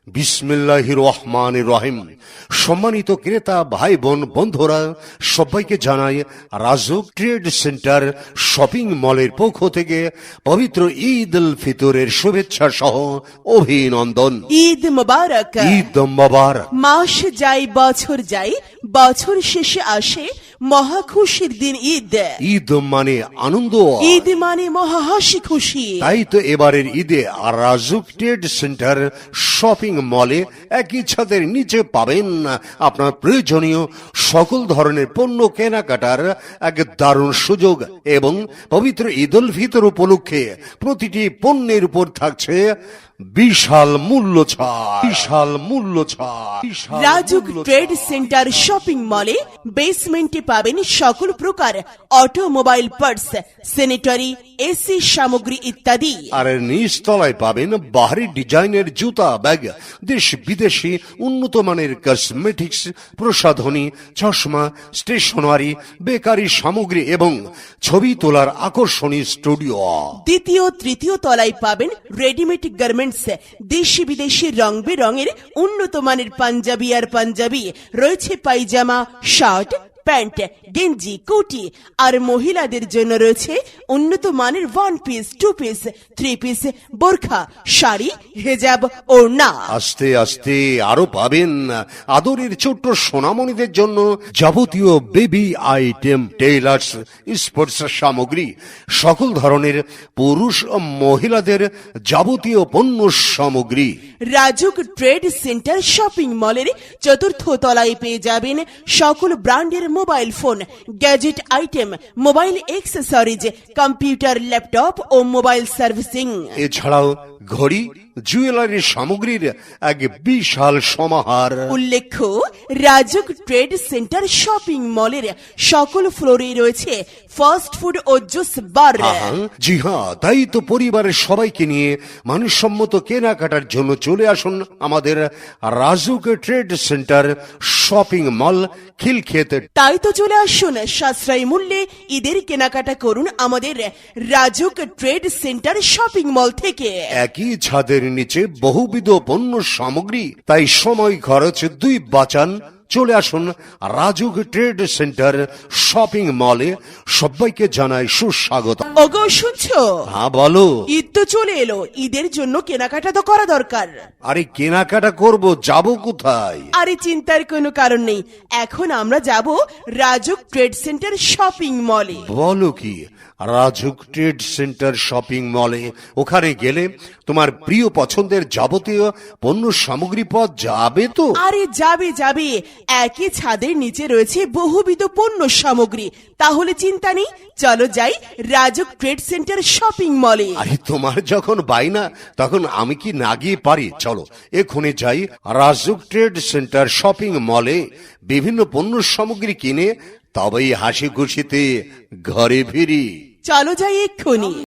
বিসমিল্লাহির রহমানির রহিম। সম্মানিত ক্রেতা ভাই বোন বন্ধুরা, সবাইকে জানাই রাজুক ট্রেড সেন্টার শপিং মলের পক্ষ থেকে পবিত্র ঈদ উল ফিতরের শুভেচ্ছা সহ অভিনন্দন। ঈদ মোবারক। ঈদ মোবারক। মাস যায় বছর যায়, বছর শেষে আসে মহা খুশির দিন ঈদ। ঈদ মানে আনন্দ, ঈদ মানে মহা হাসি খুশি। তাই তো এবারের ঈদে রাজুক ট্রেড সেন্টার শপিং মলে একই ছাদের নিচে পাবেন আপনার প্রয়োজনীয় সকল ধরনের পণ্য কেনাকাটার এক দারুণ সুযোগ। এবং পবিত্র ঈদ উল ফিতর উপলক্ষে প্রতিটি পণ্যের উপর থাকছে বিশাল মূল্য ছাড়। বিশাল মূল্য ছাড়। রাজুক ট্রেড সেন্টার শপিং মলে বেসমেন্টে পাবেন সকল প্রকার অটোমোবাইল পার্টস, স্যানিটারি, এসি সামগ্রী ইত্যাদি। আর নিচতলায় পাবেন বাহারি ডিজাইনের জুতা, ব্যাগ, দেশ বিদেশি উন্নত মানের কসমেটিক্স, প্রসাধনী, চশমা, স্টেশনারি, বেকারি সামগ্রী এবং ছবি তোলার আকর্ষণীয় স্টুডিও। দ্বিতীয় তৃতীয় তলায় পাবেন রেডিমেড গার্মেন্টস, দেশি বিদেশি রং বেরঙের উন্নত মানের পাঞ্জাবি আর পাঞ্জাবি রয়েছে, পায়জামা, শার্ট, প্যান্ট, গেঞ্জি, কোটি। আর মহিলাদের জন্য রয়েছে উন্নত মানের one piece, two piece, three piece, বোরখা, শাড়ি, হেজাব, ওড়না। আস্তে আস্তে আরো পাবেন আদরের ছোট্ট সোনামণিদের জন্য যাবতীয় বেবি আইটেম, টেইলার্স, স্পোর্টস সামগ্রী, সকল ধরনের পুরুষ ও মহিলাদের যাবতীয় পণ্য সামগ্রী। রাজুক ট্রেড সেন্টার শপিং মলের চতুর্থ তলায় পেয়ে যাবেন সকল ব্র্যান্ডের mobile phone, gadget item, mobile accessories, computer, laptop ও মোবাইল সার্ভিসিং। এছাড়াও ঘড়ি, জুয়েলারি সামগ্রীর এক বিশাল সমাহার। উল্লেখ্য, রাজুক ট্রেড সেন্টার শপিং মলের সকল ফ্লোরে রয়েছে ফাস্ট ফুড ও জুস বার। জি হ্যাঁ, তাই তো পরিবারের সবাইকে নিয়ে মানসম্মত কেনাকাটার জন্য চলে আসুন আমাদের RAJUK trade centre shopping mall, Khilkhet. তাই তো চলে আসুন, সাশ্রয়ী মূল্যে ঈদের কেনাকাটা করুন আমাদের RAJUK trade centre shopping mall থেকে। একই ছাদের নিচে বহুবিধ পণ্য সামগ্রী, তাই সময় খরচ দুই বাঁচান। চলে আসুন রাজুক ট্রেড সেন্টার শপিং মলে। সবাইকে জানাই সুস্বাগত। ওগো শুনছো? হ্যাঁ বলো। ঈদ তো চলে এলো, ঈদের জন্য কেনাকাটা তো করা দরকার। আরে কেনাকাটা করব, যাব কোথায়? আরে চিন্তার কোনো কারণ নেই, এখন আমরা যাব রাজুক ট্রেড সেন্টার শপিং মলে। বলো কি? রাজুক ট্রেড সেন্টার শপিং মলে ওখানে গেলে তোমার প্রিয় পছন্দের যাবতীয় পণ্য সামগ্রী পাওয়া যাবে তো? আরে যাবে যাবে, একই ছাদের নিচে রয়েছে বহুবিধ পণ্য সামগ্রী। তাহলে চিন্তা নেই, চলো যাই রাজুক ট্রেড সেন্টার শপিং মলে। আরে তোমার যখন বাইনা, তখন আমি কি না গিয়ে পারি? চলো এক্ষুনি যাই রাজুক ট্রেড সেন্টার শপিং মলে, বিভিন্ন পণ্য সামগ্রী কিনে তবেই হাসি খুশিতে ঘরে ফিরি। চলো যাই এক্ষুনি।